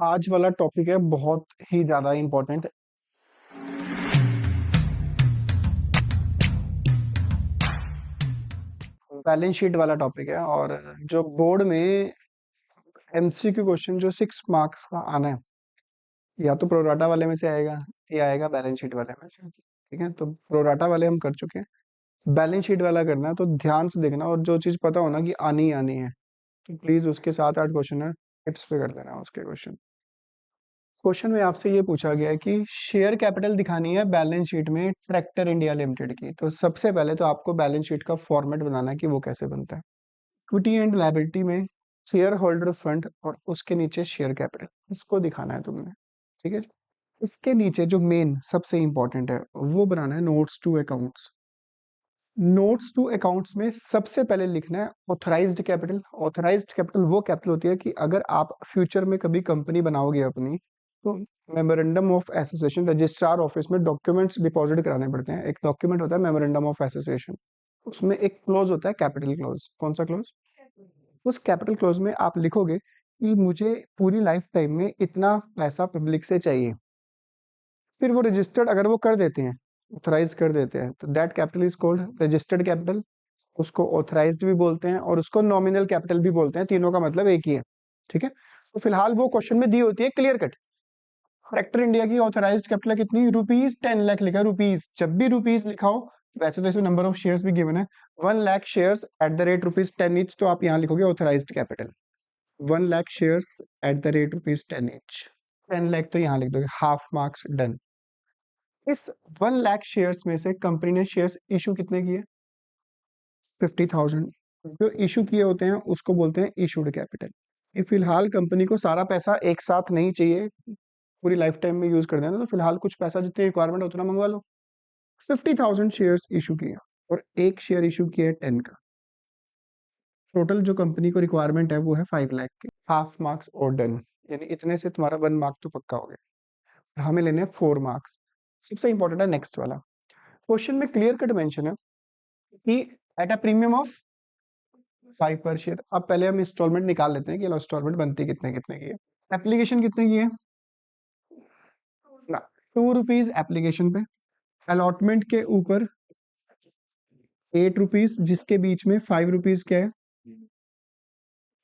आज वाला टॉपिक है बहुत ही ज्यादा इम्पोर्टेंट। बैलेंस शीट वाला टॉपिक है और जो बोर्ड में एमसीक्यू क्वेश्चन जो 6 मार्क्स का आना है, या तो प्रोराटा वाले में से आएगा या आएगा बैलेंस शीट वाले में से। ठीक है, तो प्रोराटा वाले हम कर चुके हैं, बैलेंस शीट वाला करना है, तो ध्यान से देखना और जो चीज पता होना कि आनी ही आनी है, तो प्लीज उसके 7-8 क्वेश्चन है टिप्स पे कर देना उसके क्वेश्चन। क्वेश्चन में आपसे ये पूछा गया है कि शेयर कैपिटल दिखानी है बैलेंस शीट में ट्रैक्टर इंडिया लिमिटेड की। तो सबसे पहले तो आपको बैलेंस शीट का फॉर्मेट बनाना है कि वो कैसे बनता है। इक्विटी एंड लायबिलिटी में शेयर होल्डर फंड और उसके नीचे शेयर कैपिटल, इसको दिखाना है तुमने। ठीक है, इसके नीचे जो मेन सबसे इंपॉर्टेंट है वो बनाना है notes to accounts. Notes to accounts में सबसे पहले लिखना है ऑथराइज्ड कैपिटल। ऑथराइज्ड कैपिटल वो कैपिटल होती है कि अगर आप फ्यूचर में कभी कंपनी बनाओगे अपनी, तो memorandum of association registrar office में डॉक्यूमेंट्स डिपॉजिट कराने पड़ते हैं। एक डॉक्यूमेंट होता है मेमोरेंडम ऑफ एसोसिएशन, उसमें एक क्लोज होता है कैपिटल क्लोज। कौन सा क्लोज? उस कैपिटल क्लोज में आप लिखोगे कि मुझे पूरी लाइफ टाइम में इतना पैसा पब्लिक से चाहिए। फिर वो रजिस्टर्ड अगर वो कर देते हैं, ऑथराइज कर देते हैं, तो that capital is called registered capital. उसको ऑथराइज्ड भी बोलते हैं और उसको नॉमिनल कैपिटल भी बोलते हैं, तीनों का मतलब एक ही है। ठीक है, तो फिलहाल वो क्वेश्चन में दी होती है क्लियर कट। ट्रैक्टर इंडिया की ऑथराइज्ड कैपिटल कितनी? ₹10 लाख लिखा, रुपीज। जब भी रुपीज लिखा हो, वैसे वैसे नंबर ऑफ शेयर्स भी गिवन है, 1 lakh shares at the rate ₹10 each, तो आप यहाँ लिखोगे authorised capital 1 lakh shares at the rate ₹10 each. 10 lakh तो यहाँ लिख दोगे, हाफ मार्क्स, डन। इस 1 लाख शेयर्स में से कंपनी ने शेयर्स इशू कितने किए? 50,000। जो इशू किए होते हैं उसको बोलते हैं इशूड कैपिटल। ये फिलहाल कंपनी को सारा पैसा एक साथ नहीं चाहिए, पूरी लाइफ टाइम में यूज कर देना, तो फिलहाल कुछ पैसा जितनी रिक्वायरमेंट उतना मंगवा लो। 50,000 शेयर्स इशू किए और एक शेयर इशू किया है 10 का। टोटल जो कंपनी को रिक्वायरमेंट है वो है 5 लाख की। हाफ मार्क्स और डन, यानी इतने से तुम्हारा 1 मार्क तो पक्का हो गया। और हमें लेने हैं 4 मार्क्स। सबसे इंपॉर्टेंट है नेक्स्ट वाला। क्वेश्चन में क्लियर कट मेंशन है कि एट अ प्रीमियम ऑफ 5 पर शेयर। अब पहले हम इंस्टॉलमेंट निकाल लेते हैं कि इंस्टॉलमेंट बनती कितने कितने की है। एप्लीकेशन कितने की है ना? ₹2 एप्लीकेशन पे। अलॉटमेंट के ऊपर ₹8, जिसके बीच में ₹5 क्या है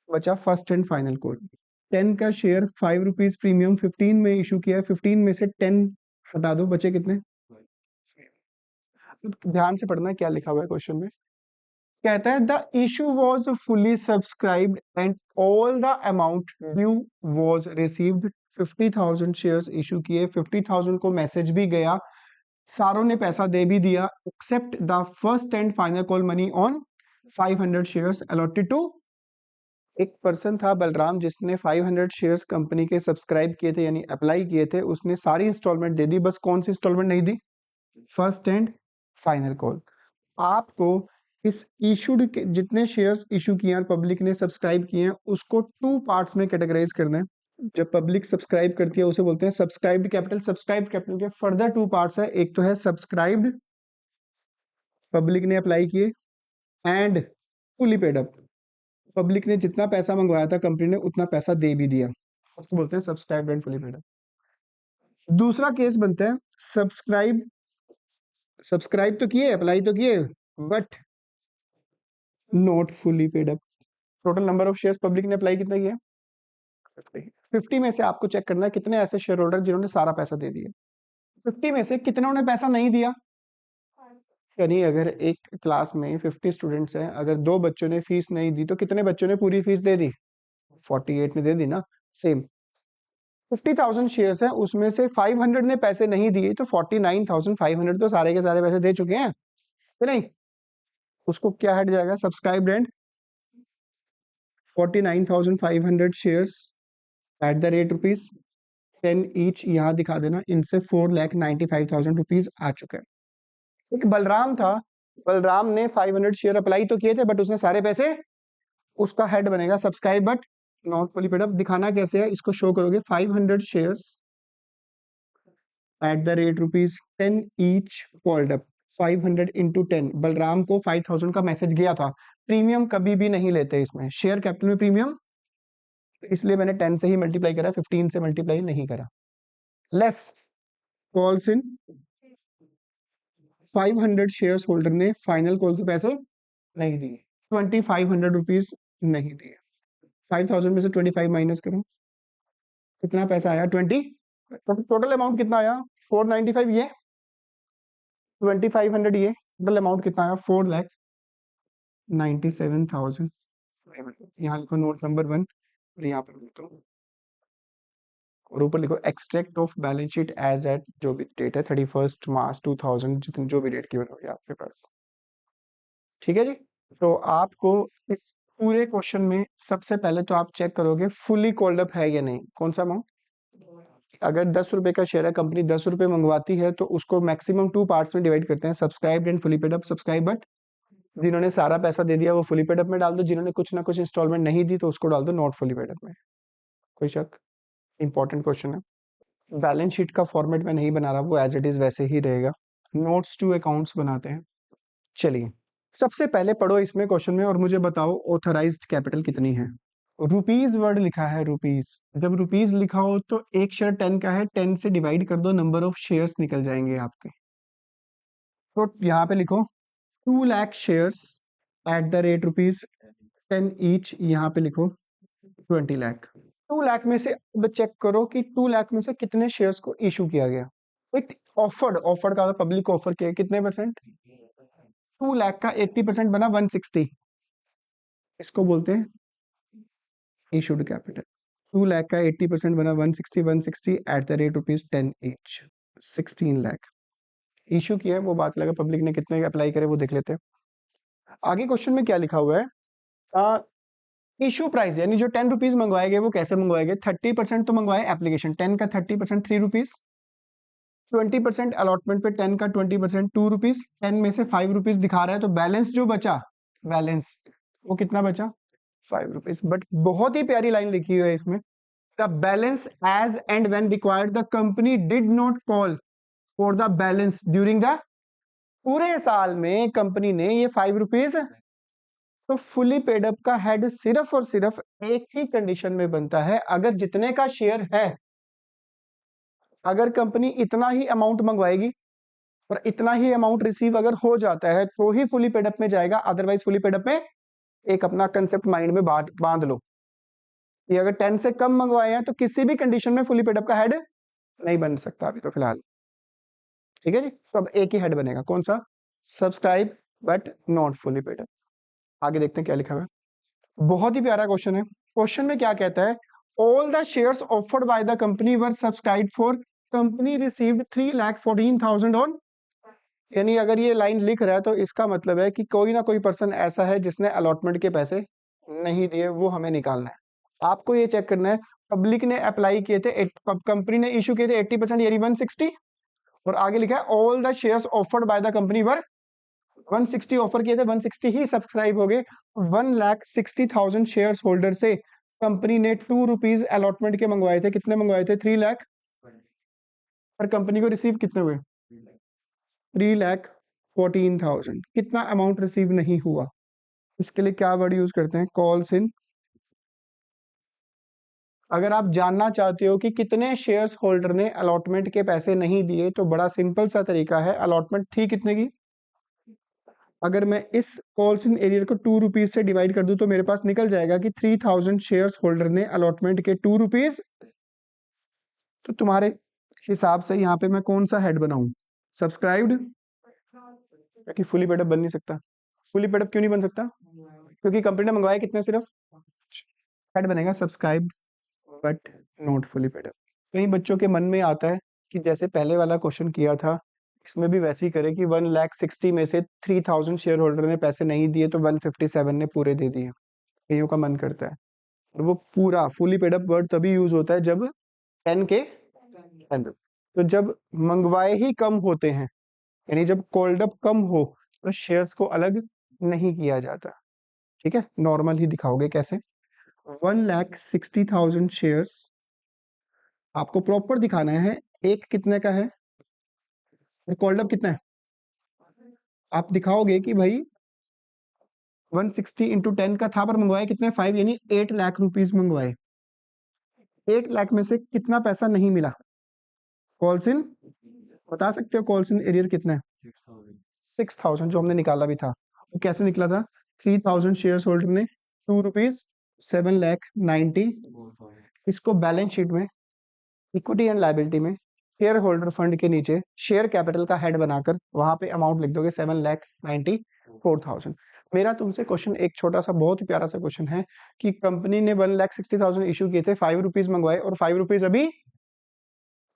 बचा, फर्स्ट एंड फाइनल कोड। 10 का शेयर ₹5 प्रीमियम 15 में इशू किया है, 15 में से 10 हटा दो, बचे कितने? ध्यान से पढ़ना है क्या लिखा हुआ है क्वेश्चन में। कहता है the issue was fully subscribed and all the amount due was received. 50,000 shares issue किए, 50,000 को मैसेज भी गया, सारों ने पैसा दे भी दिया, except the first and final call money on 500 shares allotted to. एक पर्सन था बलराम, जिसने 500 शेयर्स कंपनी के सब्सक्राइब किए थे, यानी अप्लाई किए थे। उसने सारी इंस्टॉलमेंट दे दी, बस कौन सी इंस्टॉलमेंट नहीं दी? First and final call. आपको इस इशूड के जितने शेयर्स इशू किए हैं, पब्लिक ने सब्सक्राइब किए हैं, उसको 2 पार्ट्स में कैटेगराइज करना है। जब पब्लिक सब्सक्राइब करती है उसे बोलते हैं सब्सक्राइब्ड कैपिटल। सब्सक्राइब्ड कैपिटल के फर्दर 2 पार्ट्स है, एक तो है सब्सक्राइब्ड, पब्लिक ने अप्लाई किए, and fully paid up, public ने जितना पैसा मंगवाया था कंपनी ने उतना पैसा दे भी दिया, उसको बोलते हैं subscribed and fully paid up. दूसरा केस बनता है सब्सक्राइब, सब्सक्राइब तो किए, अप्लाई तो किए, but not fully paid up. Total number of shares public ने अप्लाई कितना किया? 50 में से आपको चेक करना है कितने ऐसे शेयर होल्डर जिन्होंने सारा पैसा दे दिया। 50 में से कितनों ने पैसा नहीं दिया? यानी अगर एक क्लास में 50 स्टूडेंट्स हैं, अगर 2 बच्चों ने फीस नहीं दी तो कितने बच्चों ने पूरी फीस दे दी? 48 ने दे दी ना। सेम 50,000 शेयर्स है, उसमें से 500 ने पैसे नहीं दिए, तो 49,500 तो सारे के सारे पैसे दे चुके हैं कि नहीं? उसको क्या हट जाएगा? Subscribe and 49,500 shares at the rate ₹10 each यहाँ दिखा देना। इनसे 4,95,000 आ चुके हैं। एक बलराम था, बलराम ने 500 शेयर अप्लाई तो किए थे, बट उसने सारे पैसे, उसका हेड बनेगा subscribe but not fully paid up. दिखाना कैसे है, इसको शो करोगे 500 shares at the rate ₹10 each called up, 500 into 10। Balram को 5,000 का मैसेज गया था। प्रीमियम कभी भी नहीं लेते इसमें, शेयर कैपिटल में प्रीमियम तो इसलिए मैंने 10 से ही मल्टीप्लाई करा, 15 से मल्टीप्लाई नहीं करा। लेस कॉल्स इन 500 शेयर्स होल्डर ने फाइनल कॉल के पैसे नहीं दिए, 2500 रुपीज नहीं दिए। 5000 में से 25 माइनस करो, कितना पैसा आया? 20। टोटल अमाउंट कितना आया? 495 ये, 2500 ये, टोटल अमाउंट कितना आया? 4,97,000। यहाँ लिखो नोट नंबर 1 और यहाँ पर लिखो और ऊपर लिखो extract of balance sheet as at जो भी डेट है 31 मार्च 2000, जितनी जो भी डेट की होगी आपके पास। ठीक है जी। तो आपको इस पूरे क्वेश्चन में सबसे पहले तो आप चेक करोगे फुली कॉल्ड अप है या नहीं। कौन सा अमाउंट? अगर 10 रुपए का शेयर है, कंपनी 10 रुपए मंगवाती है, तो उसको मैक्सिमम 2 पार्ट्स में डिवाइड करते हैं, subscribed and fully paid up. Subscribe but जिन्होंने सारा पैसा दे दिया वो फुली पेड अप में डाल दो, जिन्होंने कुछ ना कुछ इंस्टॉलमेंट नहीं दी तो उसको डाल दो नॉट फुली पेड अप में। कोई शक? इंपॉर्टेंट क्वेश्चन है। बैलेंस शीट का फॉर्मेट में नहीं बना रहा, वो एज इट इज वैसे ही रहेगा। नोट्स टू अकाउंट्स बनाते हैं। चलिए सबसे पहले पढ़ो इसमें क्वेश्चन में और मुझे बताओ ऑथराइज्ड कैपिटल कितनी है। रुपीज वर्ड लिखा है, रुपीज। जब रुपीज लिखा हो तो एक शेयर 10 का है, 10 से डिवाइड कर दो, नंबर ऑफ शेयर्स निकल जाएंगे आपके। तो यहाँ पे लिखो 2 lakh shares at the rate rupees 10 each. यहाँ पे लिखो 20 लाख। 2 लाख में से अब चेक करो कि 2 लाख में से कितने शेयर्स को इशू किया गया। एक ऑफर्ड, ऑफर्ड का पब्लिक ऑफर किया कितने परसेंट? 2 लाख का 80% बना 160, इसको बोलते हैं इशूड कैपिटल। 2 लाख का 80% बना 160, 160 eight the rate rupees 10 each, 16 lakh issue किया है। वो बात लगा पब्लिक ने कितने अप्लाई करे वो देख लेते हैं। आगे क्वेश्चन में क्या लिखा हुआ है? इशू प्राइस यानी जो 10 रुपीज मंगवाए गए वो कैसे मंगवाए गए? 30% तो मंगवाए एप्लीकेशन, 10 का 30% 3 रुपीज, 20% अलॉटमेंट पे 10 का 20% 2 रुपीज, 10 में से 5 रुपीज दिखा रहा है, तो बैलेंस जो बचा, बैलेंस वो कितना बचा? 5 रुपीज। बट बहुत ही प्यारी लाइन लिखी हुई है इसमें, the balance as and when required the company did not call for the balance during the. पूरे साल में कंपनी ने ये 5 रुपीज, तो फुली पेड अप का हेड सिर्फ और सिर्फ एक ही कंडीशन में बनता है, अगर जितने का शेयर है, अगर कंपनी इतना ही अमाउंट मंगवाएगी और इतना ही अमाउंट रिसीव अगर हो जाता है तो ही फुली पेड अप में जाएगा, अदरवाइज फुली पेड अप में एक अपना कंसेप्ट माइंड में बांध लो कि अगर 10 से कम मंगवाए हैं तो किसी भी कंडीशन में फुली पेड अप का हेड नहीं बन सकता अभी तो फिलहाल। ठीक है जी। तो अब एक ही हेड बनेगा, कौन सा? Subscribe but not fully paid up. आगे देखते हैं क्या लिखा हुआ है। बहुत ही प्यारा क्वेश्चन है। क्वेश्चन में क्या कहता है? All the shares offered by the company were subscribed for, company received 3,14,000 on. यानी अगर ये लाइन लिख रहा है तो इसका मतलब है कि कोई ना कोई पर्सन ऐसा है जिसने अलॉटमेंट के पैसे नहीं दिए, वो हमें निकालना है। आपको ये चेक करना है पब्लिक ने अप्लाई किए थे, कंपनी ने इशू किए थे 80% यानी 160, और आगे लिखा है all the shares offered by the company were 160 offer किए थे, 160 ही सब्सक्राइब हो गए। 1,60,000 शेयर्स होल्डर से कंपनी ने 2 रुपीज अलॉटमेंट के मंगवाए थे। कितने मंगवाए थे? 3 लाख। और कंपनी को रिसीव कितने हुए? 3,14,000। कितना अमाउंट रिसीव नहीं हुआ? इसके लिए क्या वर्ड यूज करते हैं? Calls in. अगर आप जानना चाहते हो कि कितने शेयर्स होल्डर ने अलॉटमेंट के पैसे नहीं दिए, तो बड़ा सिंपल सा तरीका है। अलॉटमेंट थी कितने की? अगर मैं इस कॉल्स इन एरिया को 2 रुपीज से डिवाइड कर दूं तो मेरे पास निकल जाएगा कि 3,000 शेयर्स होल्डर ने अलॉटमेंट के 2 रुपीज। तो तुम्हारे हिसाब से यहाँ पे मैं कौन सा हेड बनाऊं? सब्सक्राइब्ड, क्योंकि फुली पेडअप बन नहीं सकता। फुली पेडअप क्यों नहीं बन सकता? क्योंकि कंपनी ने मंगवाया कितने? सिर्फ। हेड बनेगा subscribed but not fully paid up. कई बच्चों के मन में आता है कि जैसे पहले वाला क्वेश्चन किया था, इसमें भी वैसे ही करे कि 1,60,000 में से 3,000 शेयर होल्डर ने पैसे नहीं दिए तो 157 ने पूरे दे दिए। कईयों का मन करता है। और वो पूरा फुली पेड अप वर्ड तभी यूज होता है जब 10 के अंदर। तो जब मंगवाए ही कम होते हैं, यानी जब कॉल्ड अप कम हो, तो शेयर्स को अलग नहीं किया जाता। ठीक है, नॉर्मल ही दिखाओगे। कैसे? 1,60,000 शेयर्स आपको प्रॉपर दिखाना है। एक कितने का है और कॉल्ड अप कितना है? आप दिखाओगे कि भाई 160 इंटू 10 का था, पर मंगवाए कितने? 5, यानी 8 लाख रुपीज मंगवाए। 1 लाख में से कितना पैसा नहीं मिला? कॉल्स इन, बता सकते हो कॉल्स इन एरियर कितना है? 6,000 जो हमने निकाला भी था, वो कैसे निकला था? 3,000 शेयर होल्डर ने ₹2 7,90,000, इसको बैलेंस शीट में इक्विटी एंड लायबिलिटी में शेयर होल्डर फंड के नीचे शेयर कैपिटल का हेड बनाकर वहां पे अमाउंट लिख दोगे 7,94,000। मेरा तुमसे क्वेश्चन एक छोटा सा बहुत ही प्यारा सा क्वेश्चन है कि कंपनी ने 1,60,000 इशू किए थे, ₹5 मंगवाए और ₹5 अभी,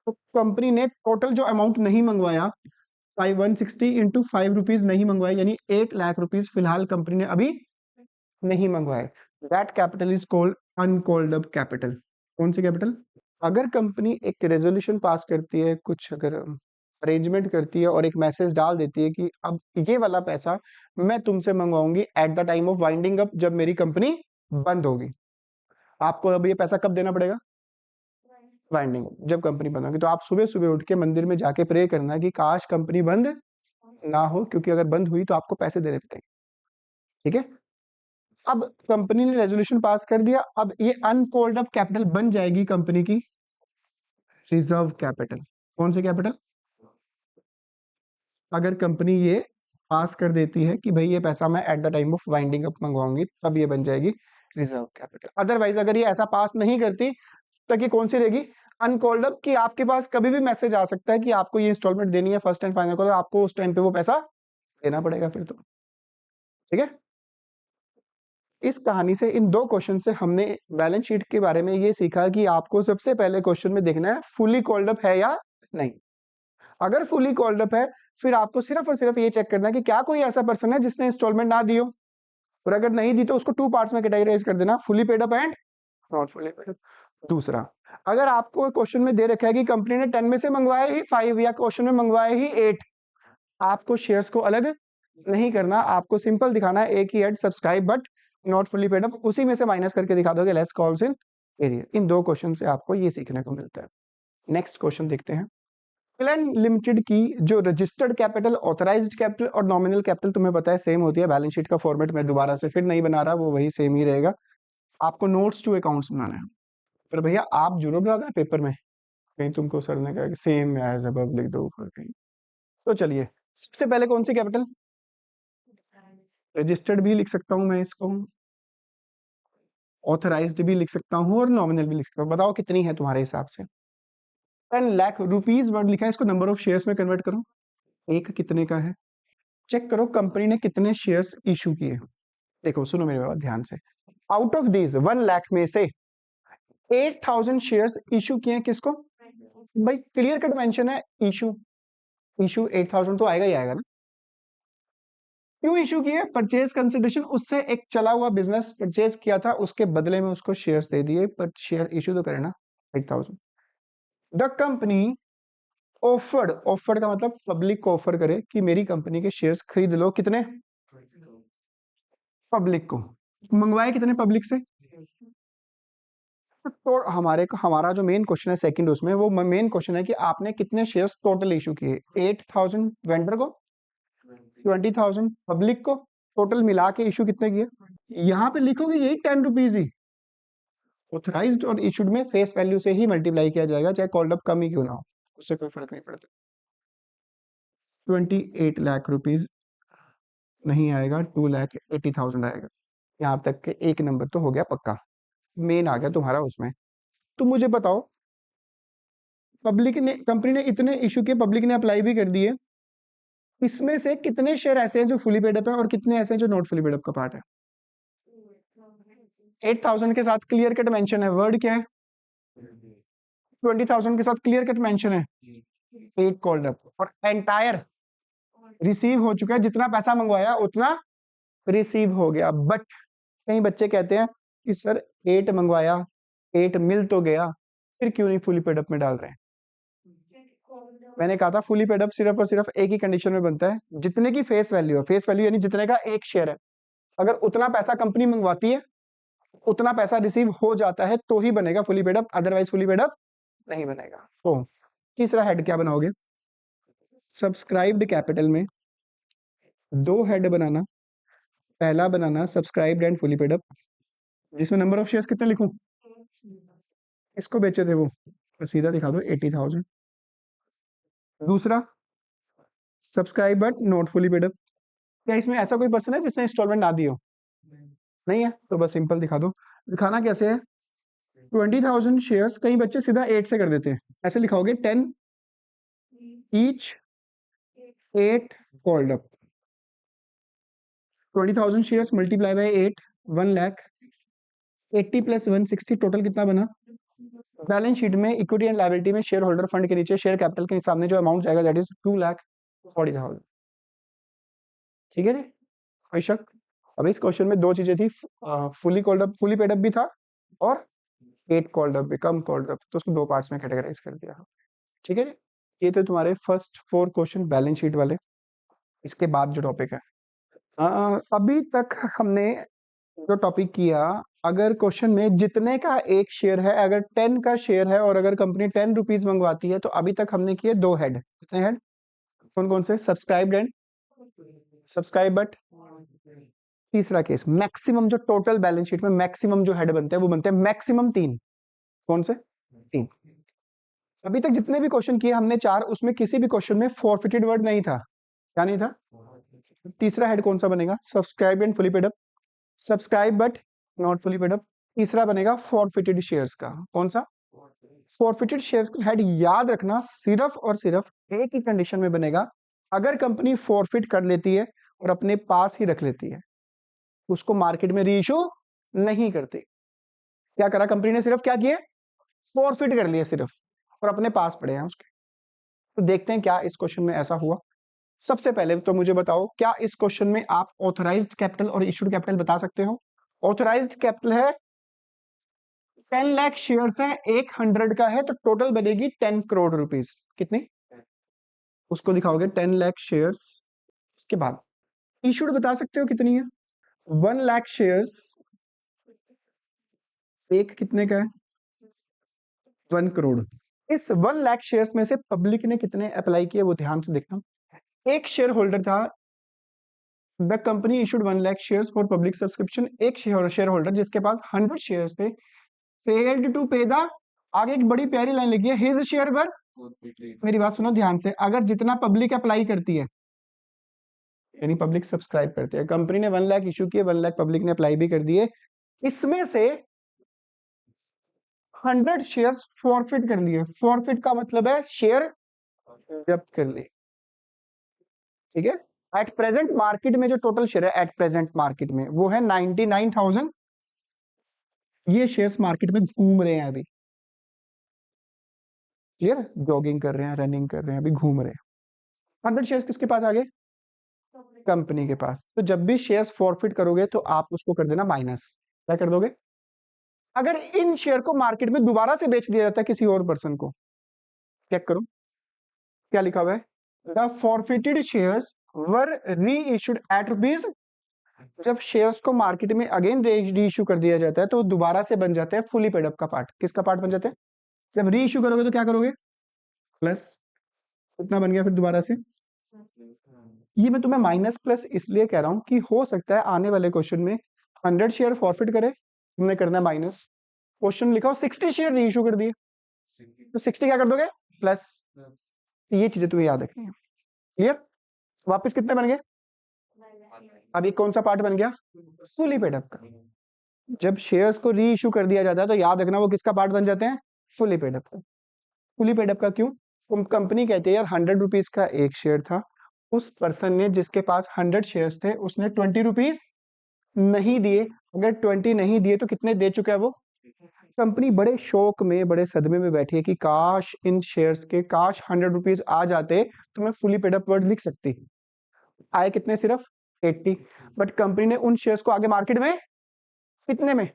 तो कंपनी ने टोटल जो अमाउंट नहीं मंगवाया 160 इंटू ₹5 नहीं मंगवाए, यानी 1 लाख रुपीज फिलहाल कंपनी ने अभी नहीं मंगवाए। That capital is called uncalled up capital. कौन सी कैपिटल? अगर कंपनी एक रेजोल्यूशन पास करती है, कुछ अगर अरेंजमेंट करती है और एक मैसेज डाल देती है कि अब ये वाला पैसा मैं तुमसे मंगवाऊंगी at the time of winding up, जब मेरी कंपनी बंद होगी, आपको अब ये पैसा कब देना पड़ेगा? वाइंडिंग अप, जब कंपनी बंद होगी। तो आप सुबह सुबह उठ के मंदिर में जाके प्रे करना कि काश कंपनी बंद ना हो, क्योंकि अगर बंद हुई तो आपको पैसे देने पड़ेंगे। ठीक है, अब कंपनी ने रेजोल्यूशन पास कर दिया, अब ये अनकॉल्ड अप कैपिटल बन जाएगी कंपनी की रिजर्व कैपिटल। कौन सी कैपिटल? अगर कंपनी ये पास कर देती है कि भाई ये पैसा मैं at the time of winding up मंगवाऊंगी, तब ये बन जाएगी रिजर्व कैपिटल। अदरवाइज अगर ये ऐसा पास नहीं करती तो ये कौन सी रहेगी? अनकॉल्ड अप, कि आपके पास कभी भी मैसेज आ सकता है कि आपको ये इंस्टॉलमेंट देनी है फर्स्ट एंड फाइनल, आपको उस टाइम पे वो पैसा देना पड़ेगा फिर तो। ठीक है, इस कहानी से, इन दो क्वेश्चन से हमने बैलेंस शीट के बारे में ये सीखा कि आपको सबसे पहले क्वेश्चन में देखना है फुली कॉल्ड अप है या नहीं। अगर फुली कॉल्ड अप है, फिर आपको सिर्फ और सिर्फ ये चेक करना है कि क्या कोई ऐसा पर्सन है जिसने इंस्टॉलमेंट ना दी हो, और अगर नहीं दी तो उसको 2 पार्ट्स में कैटेगराइज कर देना, fully paid up and not fully paid up. दूसरा, अगर आपको क्वेश्चन में दे रखा है कि कंपनी ने 10 में से मंगवाए ही 5 या क्वेश्चन में मंगवाए ही 8, आपको शेयर्स को अलग नहीं करना, आपको सिंपल दिखाना है एक ही head subscribe but not fully paid up, उसी में से माइनस करके दिखा दोगे लेस कॉल्स इन एरिया। इन दो क्वेश्चन से आपको ये सीखने को मिलता है। नेक्स्ट क्वेश्चन देखते हैं। प्लेन लिमिटेड की जो रजिस्टर्ड कैपिटल, ऑथराइज्ड कैपिटल और नॉमिनल कैपिटल तुम्हें पता है सेम होती है। बैलेंस शीट का फॉर्मेट मैं दोबारा से फिर नहीं बना रहा, वो वही सेम ही रहेगा। आपको नोट्स टू अकाउंट्स बनाना है, पर भैया आप जरूर बना देना पेपर में, कहीं तुमको सर ने कहा कि सेम एज अबव लिख दो ऊपर कहीं। तो चलिए, सबसे पहले कौन सी कैपिटल? रजिस्टर्ड भी लिख सकता हूं मैं इसको, ऑथराइज्ड भी लिख सकता हूं और नॉमिनल भी लिख सकता हूं। बताओ कितनी है तुम्हारे हिसाब से? 10 लाख रुपीज वर्ड लिखा है, इसको नंबर ऑफ शेयर्स में कन्वर्ट करो, एक कितने का है? चेक करो कंपनी ने कितने शेयर्स इशू किए। देखो सुनो मेरे बात ध्यान से, आउट ऑफ दीज 1 लाख में से 8,000 शेयर्स इशू किए किसको? भाई क्लियर कट मेंशन है इशू, इशू 8,000 तो आएगा ही आएगा ना। क्यों इशू किए? परचेज कंसिडरेशन, उससे एक चला हुआ बिजनेस परचेज किया था, उसके बदले में उसको शेयर्स दे दिए, पर शेयर इशू तो करे ना 8,000। द कंपनी ऑफर्ड, ऑफर्ड का मतलब पब्लिक को ऑफर करे कि मेरी कंपनी के शेयर्स खरीद लो, कितने? पब्लिक को। मंगवाए कितने पब्लिक से? तो हमारा जो मेन क्वेश्चन है सेकंड, उसमें वो मेन क्वेश्चन है कि आपने कितने शेयर्स टोटल इशू किए? 8,000 वेंडर को, 20,000 पब्लिक को, टोटल मिला के इशू कितने किए? यहाँ पे लिखोगे यही ₹10 ही। ऑथराइज्ड और इशूड में फेस वैल्यू से ही मल्टीप्लाई किया जाएगा, चाहे कॉल्ड अप कम ही क्यों ना हो, उससे कोई फर्क नहीं पड़ता। 28 लाख रुपीज नहीं आएगा, 2,80,000 आएगा। यहाँ तक के एक नंबर तो हो गया पक्का, मेन आ गया तुम्हारा उसमें। तुम मुझे बताओ, पब्लिक ने, कंपनी ने इतने इशू किए, पब्लिक ने अप्लाई भी कर दिए, इसमें से कितने शेयर ऐसे हैं जो फुली पेड अप है और कितने ऐसे हैं जो नॉट फुली पेड अप का पार्ट है? 8,000 के साथ क्लियर कट मेंशन है, वर्ड क्या है? 20,000 के साथ क्लियर कट मेंशन है 8 कॉल्ड अप, और एंटायर रिसीव हो चुका है, जितना पैसा मंगवाया उतना रिसीव हो गया। बट कई बच्चे कहते हैं कि सर 8 मंगवाया, 8 मिल तो गया, फिर क्यों नहीं फुली पेड अप में डाल रहे हैं? मैंने कहा था फुली पेड अप सिर्फ और सिर्फ एक ही कंडीशन में बनता है, जितने की फेस वैल्यू है, फेस वैल्यू यानी जितने का एक शेयर है, अगर उतना पैसा कंपनी मंगवाती है, उतना पैसा रिसीव हो जाता है, तो ही बनेगा fully paid up, otherwise fully paid up नहीं बनेगा। तो तीसरा हेड क्या बनाओगे? सब्सक्राइब्ड कैपिटल में दो हेड बनाना, पहला बनाना subscribed and fully paid up, जिसमें नंबर ऑफ शेयर्स कितने लिखूं? इसको बेचे थे वो, तो सीधा दिखा दो 80,000। दूसरा, subscribe but not fully paid up. क्या इसमें ऐसा कोई पर्सन है जिसने इंस्टॉलमेंट ना दी हो? नहीं है, तो बस सिंपल दिखा दो। दिखाना कैसे है? 20,000 शेयर्स, कई बच्चे सीधा 8 से कर देते हैं, ऐसे लिखाओगे 10 each 8 called up. 20,000 shares multiply by 8, 1 lakh. 80 plus 160 total कितना बना? बैलेंस शीट में इक्विटी एंड लायबिलिटी में शेयर होल्डर फंड के नीचे शेयर कैपिटल के सामने जो अमाउंट जाएगा दैट इज 2,40,000। ठीक है जी, कोई शक? अब इस क्वेश्चन में दो चीजें थी, fully called up, fully paid up भी था, और 8 कॉल्ड अप भी, कम कॉल्ड अप, तो उसको दो पार्ट्स में कैटेगराइज कर दिया। ठीक है जी, ये तो तुम्हारे फर्स्ट 4 क्वेश्चन बैलेंस शीट वाले। इसके बाद जो टॉपिक है, अभी तक हमने जो टॉपिक किया, अगर क्वेश्चन में जितने का एक शेयर है, अगर 10 का शेयर है और अगर कंपनी 10 रुपीज मंगवाती है, तो अभी तक हमने किए 2 हेड। कितने हेड? कौन कौन से? Subscribed and subscribe but. तीसरा केस, मैक्सिमम जो टोटल बैलेंस शीट में मैक्सिमम जो हेड बनते हैं वो बनते हैं मैक्सिमम 3। कौन से? 3। अभी तक जितने भी क्वेश्चन किए हमने 4, उसमें किसी भी क्वेश्चन में फॉरफिटेड वर्ड नहीं था। क्या नहीं था? तीसरा हेड कौन सा बनेगा? Subscribe and fully paid up, subscribe but not fully paid up. तीसरा बनेगा फॉरफिटेड शेयर्स का। कौन सा? फॉरफिटेड शेयर्स का हेड याद रखना, सिर्फ और सिर्फ एक ही कंडीशन में बनेगा, अगर कंपनी फॉरफिट कर लेती है और अपने पास ही रख लेती है, उसको मार्केट में रीइश्यू नहीं करती। क्या करा कंपनी ने? सिर्फ क्या किए? फॉरफिट कर लिए सिर्फ, और अपने पास पड़े हैं उसके। तो देखते हैं क्या इस क्वेश्चन में ऐसा हुआ। सबसे पहले तो मुझे बताओ, क्या इस क्वेश्चन में आप ऑथराइज्ड कैपिटल और इशूड कैपिटल बता सकते हो? ऑथराइज्ड कैपिटल है 10 लाख शेयर्स है, एक 100 का है, तो टोटल बनेगी 10 करोड़ रुपीस। कितनी? उसको दिखाओगे 10 लाख शेयर्स। इसके बाद इशूड बता सकते हो कितनी है? 1 लाख शेयर्स, एक कितने का है? 1 करोड़। इस 1 लाख शेयर्स में से पब्लिक ने कितने अप्लाई किए वो ध्यान से देखना। एक शेयर होल्डर था, the company issued 1 lakh shares for public subscription. एक शेयर होल्डर जिसके पास 100 शेयर्स थे, फेल्ड टू पे द, आगे एक बड़ी प्यारी लाइन लिखी है, हिज शेयर वर। मेरी बात सुनो ध्यान से, अगर जितना पब्लिक अप्लाई करती है, यानी पब्लिक सब्सक्राइब करती है, कंपनी ने 1 लाख इशू किए, 1 लाख पब्लिक ने अप्लाई भी कर दिए, इसमें से 100 शेयर्स फॉरफिट कर लिए। फॉरफिट का मतलब है शेयर जब्त कर लिए। ठीक है, एट प्रेजेंट मार्केट में जो टोटल शेयर है एट प्रेजेंट मार्केट में वो है 99,000। ये शेयर्स मार्केट में घूम रहे हैं अभी। क्लियर? जॉगिंग कर रहे हैं, रनिंग कर रहे हैं, अभी घूम रहे हैं। 100 शेयर्स किसके पास आ गए? कंपनी के पास। तो जब भी शेयर्स फॉरफिट करोगे तो आप उसको कर देना माइनस। क्या कर दोगे? अगर इन शेयर को मार्केट में दोबारा से बेच दिया जाता है किसी और पर्सन को, चेक करो क्या लिखा हुआ है, द फॉरफिटेड शेयर्स वर री इशूड एट रुपीज। जब शेयर्स को मार्केट में अगेन री इशू कर दिया जाता है तो दोबारा से बन जाते हैं फुली पेड अप का पार्ट। किसका पार्ट बन जाते हैं? जब री इशू करोगे तो क्या करोगे? प्लस। कितना बन गया फिर दोबारा से? ये मैं तुम्हें माइनस प्लस इसलिए कह रहा हूं कि हो सकता है आने वाले क्वेश्चन में 100 शेयर फॉरफिट करे, तुमने करना है माइनस। क्वेश्चन लिखा हो 60 शेयर री इशू कर दिए, तो 60 क्या कर दोगे? प्लस। ये चीजें तुम्हें याद रखनी है। क्लियर? वापस कितने बन गए? अब ये कौन सा पार्ट बन गया? फुली पेड अप का। जब शेयर्स को री इशू कर दिया जाता है तो याद रखना वो किसका पार्ट बन जाते हैं? फुली पेड अप का। फुली पेड अप का क्यों? कंपनी कहती है यार 100 रुपीज का एक शेयर था, उस पर्सन ने जिसके पास 100 शेयर्स थे उसने 20 रुपीज नहीं दिए। अगर 20 नहीं दिए तो कितने दे चुका है वो? कंपनी बड़े शौक में, बड़े सदमे में बैठी है कि काश इन शेयर्स के, काश 100 रुपीज आ जाते तो मैं फुली पेड अप वर्ड लिख सकती। आए कितने? सिर्फ 80। बट कंपनी ने उन शेयर्स को आगे मार्केट में कितने में?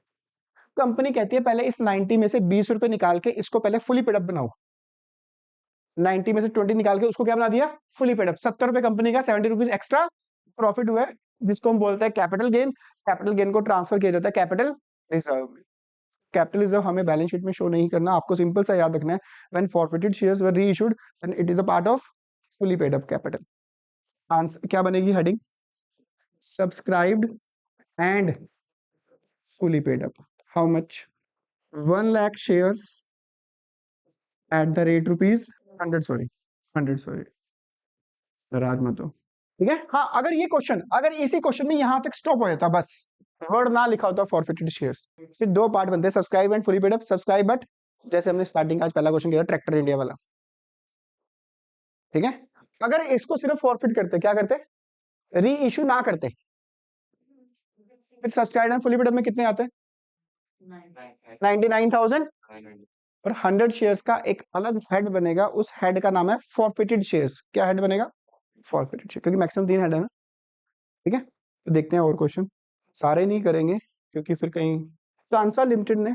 कंपनी कहती है पहले इस 90 में से 20 रुपए निकाल के इसको पहले फुली पेड अप बनाओ। 90 में से 20 निकाल के उसको क्या बना दिया? Fully paid up. 70 रुपए कंपनी का 70 रुपीज एक्स्ट्रा प्रॉफिट हुआ है, जिसको हम बोलते हैं कैपिटल गेन। कैपिटल गेन को ट्रांसफर किया जाता है कैपिटल रिजर्व में। कैपिटल रिजर्व हमें बैलेंस शीट में शो नहीं करना, आपको सिंपल सा याद रखना है, when forfeited shares were reissued then it is a part of fully paid up capital. Answer क्या बनेगी? Heading subscribed and fully paid up. How much? 1 lakh shares at the rate rupees 100, sorry 100, sorry नाराज मत हो, ठीक है। हाँ, अगर ये क्वेश्चन, अगर इसी क्वेश्चन में यहाँ तक स्टॉप हो जाता, बस वर्ड ना लिखा होता फॉरफिटेड शेयर्स, फिर दो पार्ट बनते हैं, subscribe and fully paid up. Subscribe but जैसे हमने स्टार्टिंग का आज पहला क्वेश्चन किया ट्रैक्टर इंडिया वाला, ठीक है। अगर इसको सिर्फ फॉरफिट करते, क्या करते, री इशू ना करते, फिर subscribe and fully paid up में कितने आते हैं, 99,000। और 100 शेयर्स का एक अलग हेड बनेगा, उस हेड का नाम है फॉरफिटेड शेयर्स। क्या हेड बनेगा, फॉरफिटेड शेयर, क्योंकि मैक्सिमम 3 हेड है ना, ठीक है। तो देखते हैं और क्वेश्चन, सारे नहीं करेंगे क्योंकि फिर कहीं। ट्रांसा लिमिटेड ने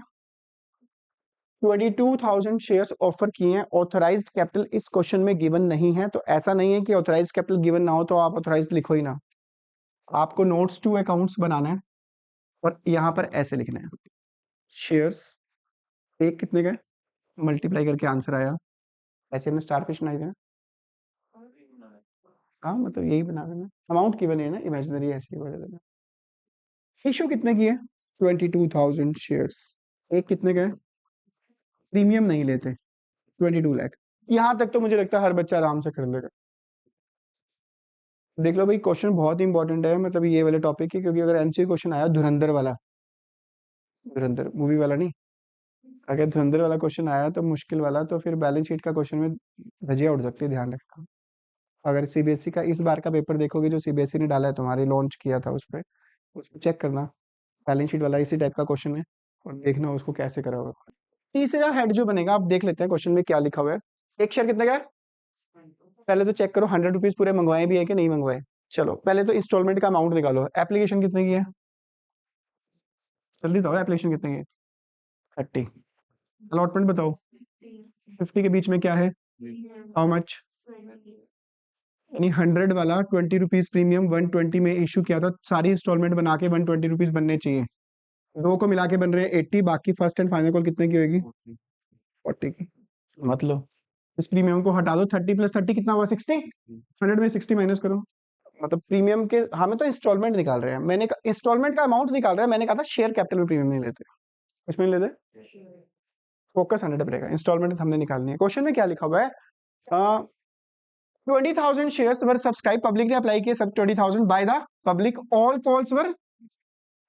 22,000 शेयर्स ऑफर किए हैं, ऑथराइज्ड कैपिटल इस क्वेश्चन में गिवन नहीं है। तो ऐसा नहीं है कि ऑथराइज्ड कैपिटल गिवन ना हो तो आप ऑथराइज्ड लिखो ही ना, आपको नोट्स टू अकाउंट्स बनाना है और यहाँ पर ऐसे लिखना है, शेयर्स एक कितने का मल्टीप्लाई करके आंसर आया, ऐसे हमने स्टार फिश बनाई थी ना, हाँ मतलब यही बना देना, अमाउंट गिवन है ना, इमेजिनरी ऐसे ही बना देना। इशू कितने की है, 22,000 शेयर्स, एक कितने का है, प्रीमियम नहीं लेते, 22 लाख। यहाँ तक तो मुझे लगता है हर बच्चा आराम से कर लेगा। देख लो भाई, क्वेश्चन बहुत इंपॉर्टेंट है, मतलब ये वाले टॉपिक की, क्योंकि अगर एमसीक्यू क्वेश्चन आया धुरंधर वाला, धुरंधर मूवी वाला नहीं, अगर धुरंधर वाला क्वेश्चन आया तो मुश्किल वाला, तो फिर बैलेंस शीट का क्वेश्चन में धजिया उड़ सकती है, ध्यान रखना। अगर सीबीएसई का इस बार का पेपर देखोगे, जो सीबीएसई ने डाला है तुम्हारी, लॉन्च किया था उस पर, उसको चेक करना, बैलेंस शीट वाला इसी टाइप का क्वेश्चन है, और देखना उसको कैसे करा होगा। तीसरा हेड जो बनेगा, आप देख लेते हैं क्वेश्चन में क्या लिखा हुआ है। एक शेयर कितने का है, पहले तो चेक करो 100 रुपीज पूरे मंगवाए भी है कि नहीं मंगवाए। चलो पहले तो इंस्टॉलमेंट का अमाउंट निकालो, एप्लीकेशन कितने की है, जल्दी बताओ एप्लीकेशन कितने की है, 30। अलॉटमेंट बताओ, 50 के बीच में क्या है, हाउ मच, यानी 100 वाला 20 रुपीज प्रीमियम 120 में इशू किया था, सारी इंस्टॉलमेंट बना के 120 रुपीज बनने चाहिए, दो को मिला के बन रहे हैं 80, बाकी फर्स्ट एंड फाइनल कॉल कितने की होगी, 40 की। मतलब इस प्रीमियम को हटा दो, 30 प्लस 30 कितना हुआ, 60, 100 में 60 माइनस करो, मतलब प्रीमियम के, हमें तो इंस्टॉलमेंट निकाल रहे हैं, मैंने इंस्टॉलमेंट का अमाउंट निकाल रहा है, मैंने कहा था शेयर कैपिटल में प्रीमियम नहीं लेते, इसमें नहीं लेते, फोकस 100 पर रहेगा, इंस्टॉलमेंट हमने निकालनी है। क्वेश्चन में क्या लिखा हुआ है, 20,000 शेयर्स वर सब्सक्राइब, पब्लिक ने अप्लाई किए सब 20,000 by the public, all calls were,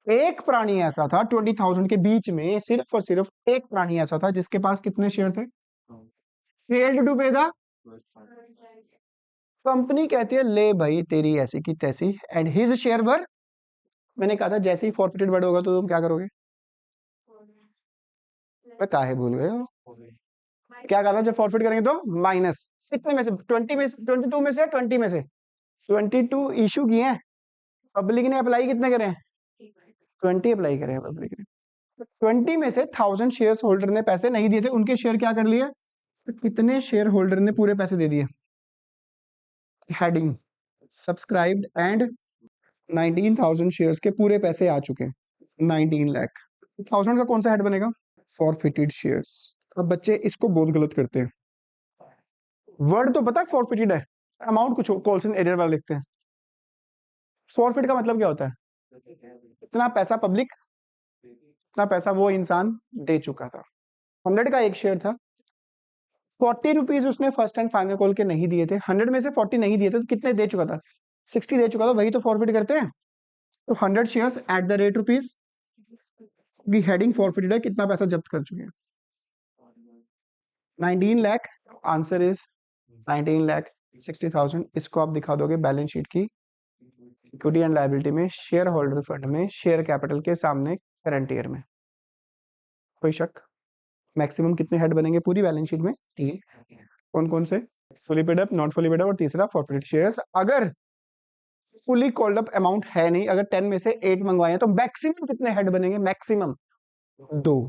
एक प्राणी ऐसा था 20,000 के बीच में, सिर्फ और सिर्फ एक प्राणी ऐसा था जिसके पास कितने शेयर थे, फेल्ड टू पे द, कंपनी कहती है ले भाई तेरी ऐसी की तैसी, एंड हिज शेयर वर, मैंने कहा था जैसे ही फॉरफिटेड वर्ड होगा तो तुम क्या करोगे, मैं काहे भूल गए हो, क्या कहा था जब फॉरफिट करेंगे तो माइनस, कितने में से, 20 में से, 22 में से, 20 में से, 22 इशू किए हैं, पब्लिक ने अप्लाई कितने करे हैं, 20 अप्लाई करे हैं पब्लिक ने, 20 में से 1000 शेयर होल्डर ने पैसे नहीं दिए थे, उनके शेयर क्या कर लिए, तो कितने शेयर होल्डर ने पूरे पैसे दे दिए, हेडिंग सब्सक्राइब्ड एंड 19,000 शेयर्स के पूरे पैसे आ चुके हैं, 19 लाख, 1000 का कौन सा हेड बनेगा, फॉरफिटेड शेयर्स। अब बच्चे इसको बहुत गलत करते हैं, वर्ड तो पता है फॉरफिटेड है, अमाउंट कुछ कॉल्सन एरियर वाला लिखते हैं, फॉरफिट का मतलब क्या होता है, इतना पैसा पब्लिक, इतना पैसा वो इंसान दे चुका था, 100 का एक शेयर था, 40 रुपीज उसने फर्स्ट एंड फाइनल कॉल के नहीं दिए थे, 100 में से 40 नहीं दिए थे, तो कितने दे चुका था, 60 दे चुका था, वही तो फॉरफिट करते हैं। तो 100 shares at the rate rupees की हेडिंग फॉरफिटेड है, कितना पैसा जब्त कर चुके हैं, 19 लाख, आंसर इज 19 लाख 60,000। इसको आप दिखा दोगे बैलेंस शीट की इक्विटी एंड लायबिलिटी में, शेयर होल्डर फंड में, शेयर कैपिटल के सामने, करंट ईयर में, कोई शक, मैक्सिमम कितने हेड बनेंगे पूरी बैलेंस शीट में, 3, कौन कौन से, fully paid up, not fully paid up, और तीसरा फॉरफिटेड शेयर्स। अगर फुली कॉल्ड अप अमाउंट है नहीं, अगर 10 में से 8 मंगवाए तो मैक्सिमम कितने हेड बनेंगे, मैक्सिमम 2,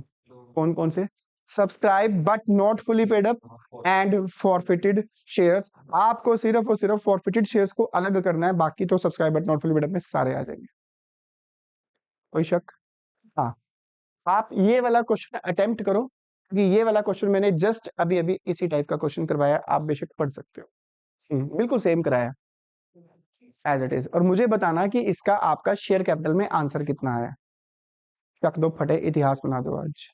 कौन कौन से, subscribe but not fully paid up and forfeited shares. आपको सिर्फ और सिर्फ फॉरफिटेड शेयर्स को अलग करना है, बाकी तो subscribe but not fully paid up में सारे आ जाएंगे, कोई शक। हाँ, आप ये वाला क्वेश्चन अटेम्प्ट करो, क्योंकि ये वाला क्वेश्चन मैंने जस्ट अभी अभी इसी टाइप का क्वेश्चन करवाया, आप बेशक पढ़ सकते हो, बिल्कुल सेम कराया एज इट इज, और मुझे बताना कि इसका आपका शेयर कैपिटल में आंसर कितना है, चक दो फटे, इतिहास बना दो आज।